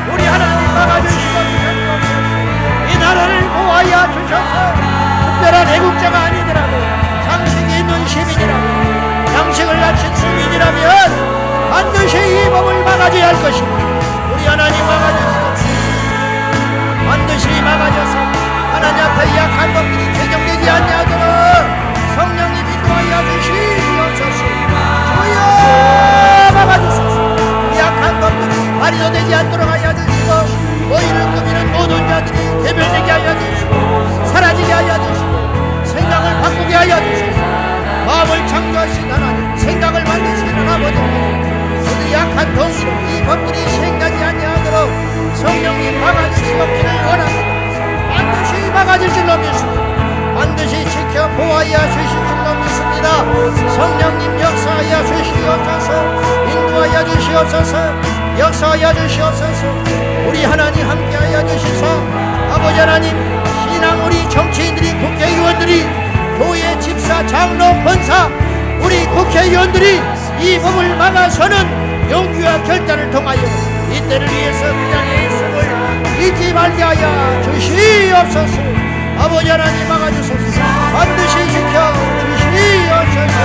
[SPEAKER 1] 우리 하나님 막아주시옵소서. 이 나라를 보호하여 주셔서 특별한 애국자가 아니더라도 상식이 있는 시민이라면, 양식을 갖춘 시민이라면 반드시 이 법을 막아줘야 할 것입니다. 우리 하나님 막아주시옵소서. 반드시 막아줘서 하나님 앞에 이 약한 법들이 제정되지 아니하도록 성령님 인도하여 주시옵소서. 주여 막아주소서. 이 약한 법들이 발휘도 되지 않도록 하여 주시고 너희를 꾸미는 모든 자들이 대별되게 하여 주시고 사라지게 하여 주시고 생각을 바꾸게 하여 주시고 마음을 창조하신 하나님, 생각을 만드시는 아버지, 그들이 약한 동시로 이 법들이 시행되지 아니하도록 성령님 막아주시옵기를 원합니다. 반드시 막아줄 줄로 믿습니다. 반드시 지켜 보호하여 주실 줄로 믿습니다. 성령님 역사하여 주시옵소서. 인도하여 주시옵소서. 역사하여 주시옵소서. 우리 하나님 함께하여 주시소. 아버지 하나님, 신앙 우리 정치인들이, 국회의원들이, 교회 집사, 장로, 권사, 우리 국회의원들이 이 법을 막아서는 용기와 결단을 통하여 이 때를 위해서 그냥의 숨을 잊지 말게 하여 주시옵소서. 아버지 하나님 막아주소서. 반드시 지켜주시옵소서.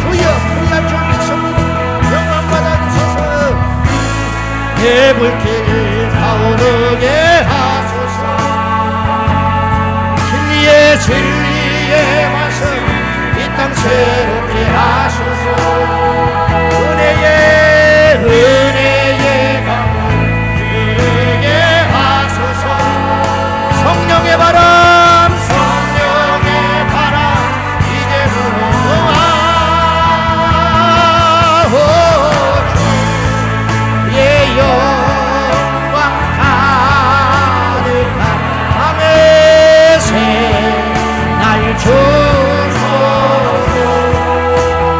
[SPEAKER 1] 주여 우리가 좀 믿습니다. 영광 받아주소서. 내 불길 타오르게 하소서. 진리의 말씀 이 땅 새롭게 하소서. 은혜의 강물 흐르게 하소서. 성령의 바람 이제부터 주의 영광 가득한 밤의 새날 주소서.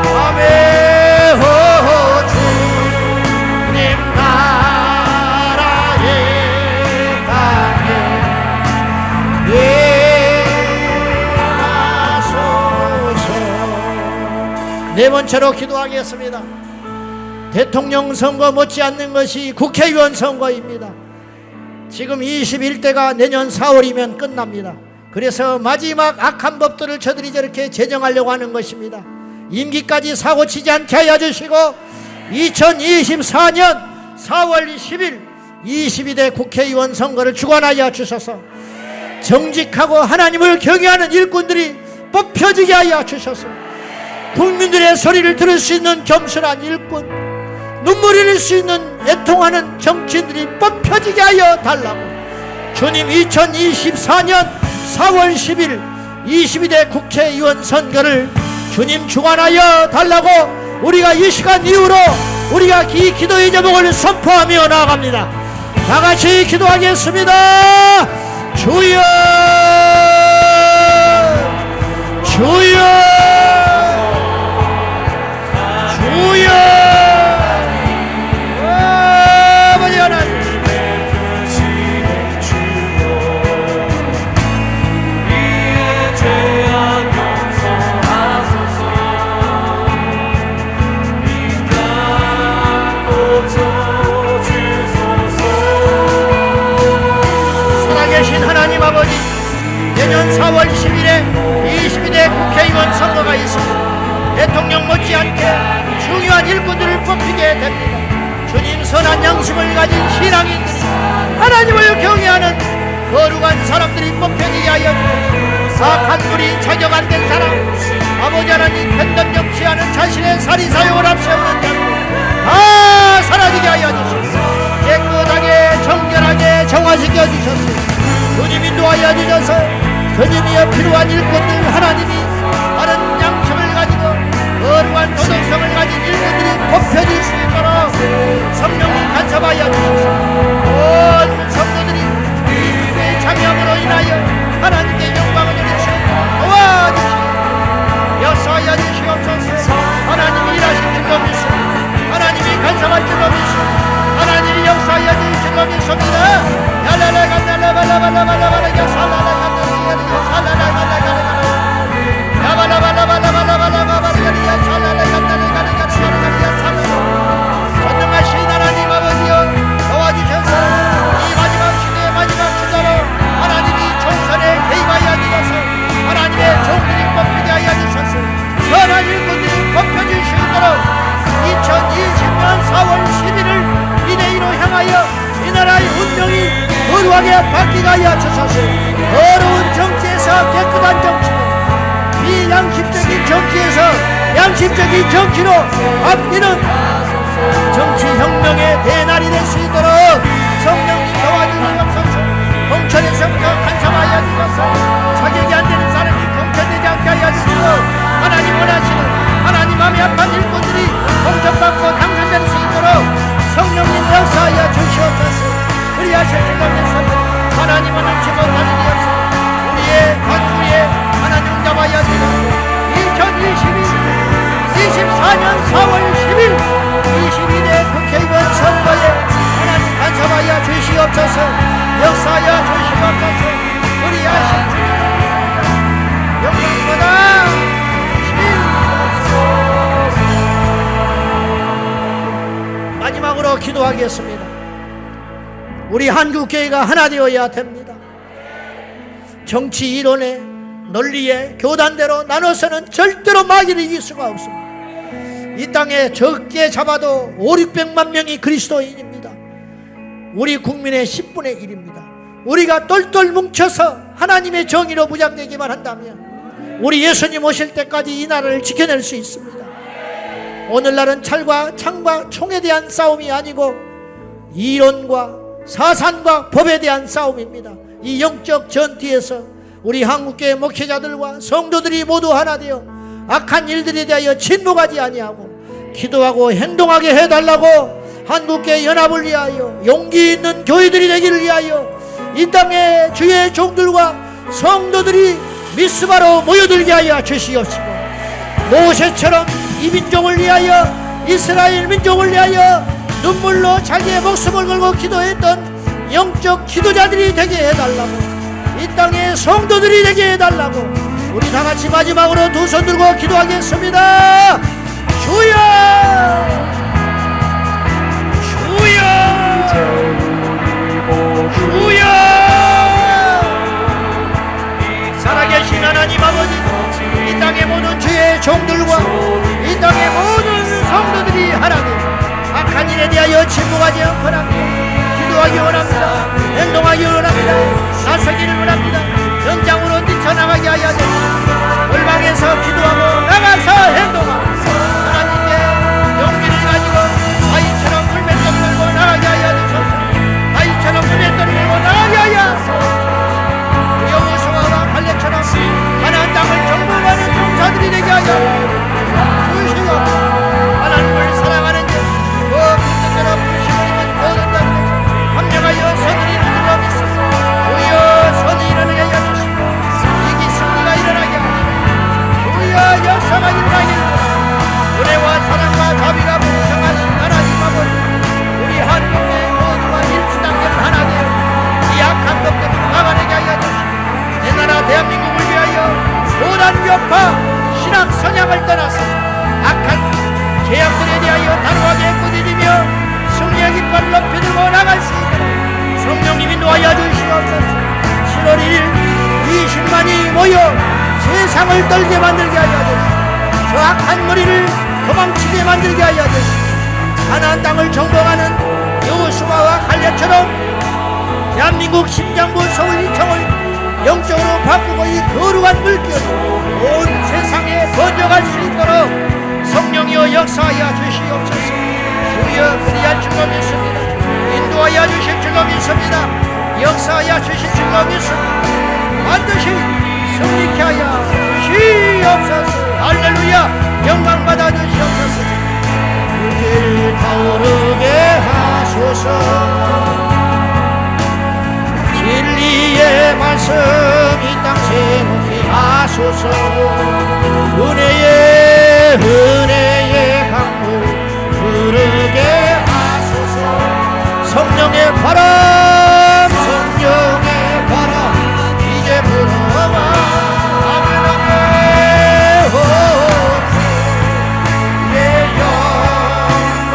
[SPEAKER 1] 밤의 주님 나라의 땅에 네 번째로 기도하겠습니다. 대통령 선거 못지않는 것이 국회의원 선거입니다. 지금 21대가 내년 4월이면 끝납니다. 그래서 마지막 악한 법들을 저들이 저렇게 제정하려고 하는 것입니다. 임기까지 사고치지 않게 하여 주시고 2024년 4월 10일 22대 국회의원 선거를 주관하여 주셔서 정직하고 하나님을 경외하는 일꾼들이 뽑혀지게 하여 주셔서 국민들의 소리를 들을 수 있는 겸손한 일꾼, 눈물 흘릴 수 있는 애통하는 정치인들이 뽑혀지게 하여 달라고. 주님, 2024년 4월 10일 22대 국회의원 선거를 주님 주관하여 달라고 우리가 이 시간 이후로 우리가 이 기도의 제목을 선포하며 나아갑니다. 다같이 기도하겠습니다. 주여, 주여, 주여. 아버지 하나님, 살아계신 하나님 아버지, 내년 4월 10일에 22대 국회의원 선거가 있습니다. 대통령 못지않게 중요한 일꾼들을 뽑히게 됩니다. 주님, 선한 양심을 가진 신앙인들이, 하나님을 경외하는 거룩한 사람들이 뽑혀지게 하여 주옵소서. 악한 불이 자격 안 된 사람, 아버지 하나님, 편담 정치하는 자신의 사리사욕을 앞세우는 자들 다 사라지게 하여 주시옵소서. 깨끗하게 정결하게 정화시켜 주셨습니다. 주님 인도하여 주셔서 주님이여 필요한 일꾼들, 하나님이 바른 양심을 가지고 거룩한 도덕성을 가진 일꾼들이 뽑혀질 수 있도록 성령님 간섭하여 주시옵소서. 온 성도들이 이 기도에 참여함으로 인하여 하나님께 영광을 드리시고 도와주시고 역사하여 주시옵소서. 하나님이 일하실 줄로 믿습니다. 하나님이 간섭할 줄로 믿습니다. 하나님이 역사하여 주실 줄로 믿습니다. 전능하신 하나님 아버지여, 도와주셔서 이 마지막 시대의 마지막 주자로 하나님이 총선에 개입하여 주셔서 하나님의 종들이 뽑히게 하여 주셔서 선한 일꾼들이 뽑혀질 수 있도록 2020년 4월 11일 이대희로 향하여 이 나라의 운명이 거룩하게 바뀌게 하여 주소서. 어려운 정치에서 깨끗한 정치로, 비양심적인 정치에서 양심적인 정치로 바뀌는 정치혁명의 대날이 될 수 있도록 성령님 도와주시옵소서. 공천에서부터 간섭하여 주셔서 자격이 안 되는 사람이 공천되지 않게 하여 주시고, 하나님 원하시는 하나님 마음에 합한 일꾼들이 공천받고 당선될 수 있도록 성령님 역사하여 주시옵소서. 그리하실 줄로 믿습니다. 하나님은 능치 못하는 이었으니 우리의 관우리에 하나님 잡아야 되는 2024년 4월 10일 22대 국회의원 선거에 하나님 간섭하여 주시옵소서. 역사하여 주시옵소서. 그리하실 줄로 영광보다 마지막으로 기도하겠습니다. 우리 한국교회가 하나 되어야 됩니다. 정치 이론에 논리에 교단대로 나눠서는 절대로 마귀를 이길 수가 없습니다. 이 땅에 적게 잡아도 500~600만 명이 그리스도인입니다. 우리 국민의 10분의 1입니다. 우리가 똘똘 뭉쳐서 하나님의 정의로 무장되기만 한다면 우리 예수님 오실 때까지 이 나라를 지켜낼 수 있습니다. 오늘날은 찰과 창과 총에 대한 싸움이 아니고 이론과 사상과 법에 대한 싸움입니다. 이 영적 전투에서 우리 한국교회 목회자들과 성도들이 모두 하나 되어 악한 일들에 대하여 침묵하지 아니하고 기도하고 행동하게 해달라고 한국교회 연합을 위하여 용기 있는 교회들이 되기를 위하여 이 땅에 주의 종들과 성도들이 미스바로 모여들게 하여 주시옵시고, 모세처럼 이 민족을 위하여, 이스라엘 민족을 위하여 눈물로 자기의 목숨을 걸고 기도했던 영적 기도자들이 되게 해달라고, 이 땅의 성도들이 되게 해달라고 우리 다같이 마지막으로 두 손 들고 기도하겠습니다. 주여, 포기하지 않고랍니다. 기도하기 원합니다. 행동하기 원합니다. 나서기를 원합니다. 현장으로 뛰쳐나가게 하여 주시옵소서. 골방에서 기도하고 나가서 행동하고 하나님께 용기를 가지고 아이처럼 물맷돌 들고 나가게 하여 주소서. 아이처럼 물맷돌 들고 나가게 하여 여호수아와 갈렙처럼 가나안 땅을 정복하는 용사들이 되게 하여 주시고 하나님을 사랑하는 그 그때처럼 부심을 입은 모든 자들 합력하여 선을 이루는 줄 믿습니다. 주여 선을 일어나게 하여 주시고 이기 승리가 일어나게 하시고 주여 역사가 일어나게 하시고 은혜와 사랑과 자비가 풍성하신 하나님 아버지 우리 한국의 모두가 일치단결 하나 되어 이 악한 것들을 막아내게 하여 주시고 내 나라 대한민국을 위하여 교단 벽파 신학 성향을 떠나서 악한 죄악들에 대하여 단호하게 꾸짖으며 승리의 깃발을 높이 들고 나갈 수 있도록 성령님이 놓아야 주시옵소서. 7월 1일 20만이 모여 세상을 떨게 만들게 하여 주시고 저 악한 무리를 도망치게 만들게 하여 주시고 가나안 땅을 정복하는 여호수아와 갈렙처럼 대한민국 심장부 서울이청을 영적으로 바꾸고 이 거룩한 물결이 온 세상에 번져갈 수 있도록 성령이여 역사하여 주시옵소서. 주여 그리할 줄로 믿습니다. 인도하여 주실 줄로 믿습니다. 역사하여 주실 줄로 믿습니다. 반드시 승리케 하여 주시옵소서. 할렐루야. 영광 받아 주시옵소서. 길 타오르게 하소서. 진리의 말씀 이 땅 세우게 하소서. 은혜의 강물 흐르게 하소서. 성령의 바람 성령의 바람 이제 불어와. 아멘 아멘. 내 영광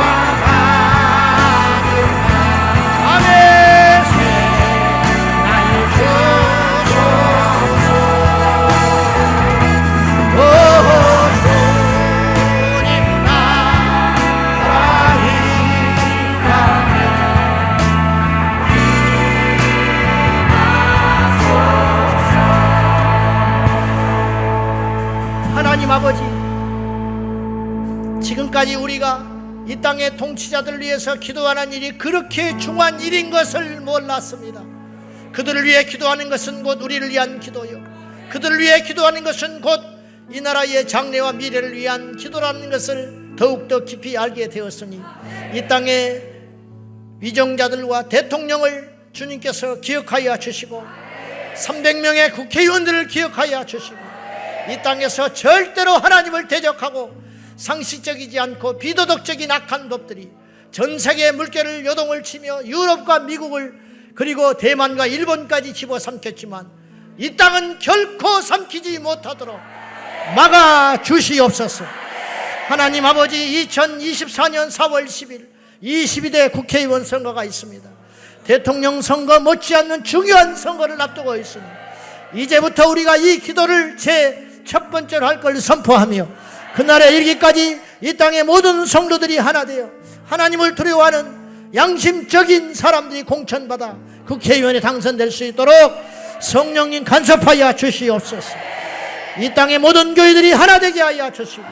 [SPEAKER 1] 아멘. 하나님 아버지, 지금까지 우리가 이 땅의 통치자들을 위해서 기도하는 일이 그렇게 중요한 일인 것을 몰랐습니다. 그들을 위해 기도하는 것은 곧 우리를 위한 기도요, 그들을 위해 기도하는 것은 곧 이 나라의 장래와 미래를 위한 기도라는 것을 더욱더 깊이 알게 되었으니 이 땅의 위정자들과 대통령을 주님께서 기억하여 주시고 300명의 국회의원들을 기억하여 주시고 이 땅에서 절대로 하나님을 대적하고 상식적이지 않고 비도덕적인 악한 법들이 전 세계의 물결을 요동을 치며 유럽과 미국을 그리고 대만과 일본까지 집어삼켰지만 이 땅은 결코 삼키지 못하도록 막아 주시옵소서. 하나님 아버지, 2024년 4월 10일 22대 국회의원 선거가 있습니다. 대통령 선거 못지않는 중요한 선거를 앞두고 있습니다. 이제부터 우리가 이 기도를 제 첫 번째로 할 걸 선포하며 그날에 이르기까지 이 땅의 모든 성도들이 하나 되어 하나님을 두려워하는 양심적인 사람들이 공천받아 국회의원에 당선될 수 있도록 성령님 간섭하여 주시옵소서. 이 땅의 모든 교회들이 하나 되게 하여 주시고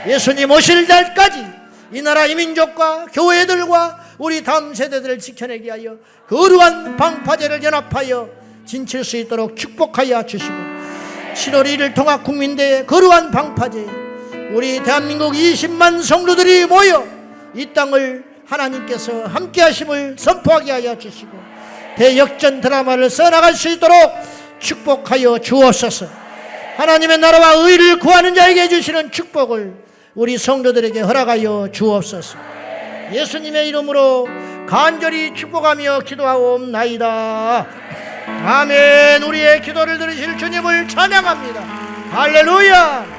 [SPEAKER 1] 예수님 오실 날까지 이 나라 이 민족과 교회들과 우리 다음 세대들을 지켜내게 하여 거룩한 방파제를 연합하여 진칠 수 있도록 축복하여 주시고 7월 1일 통합국민대회 거룩한 방파제에 우리 대한민국 20만 성도들이 모여 이 땅을 하나님께서 함께 하심을 선포하게 하여 주시고 대역전 드라마를 써나갈 수 있도록 축복하여 주옵소서. 하나님의 나라와 의를 구하는 자에게 해주시는 축복을 우리 성도들에게 허락하여 주옵소서. 예수님의 이름으로 간절히 축복하며 기도하옵나이다. 아멘. 우리의 기도를 들으실 주님을 찬양합니다. 할렐루야.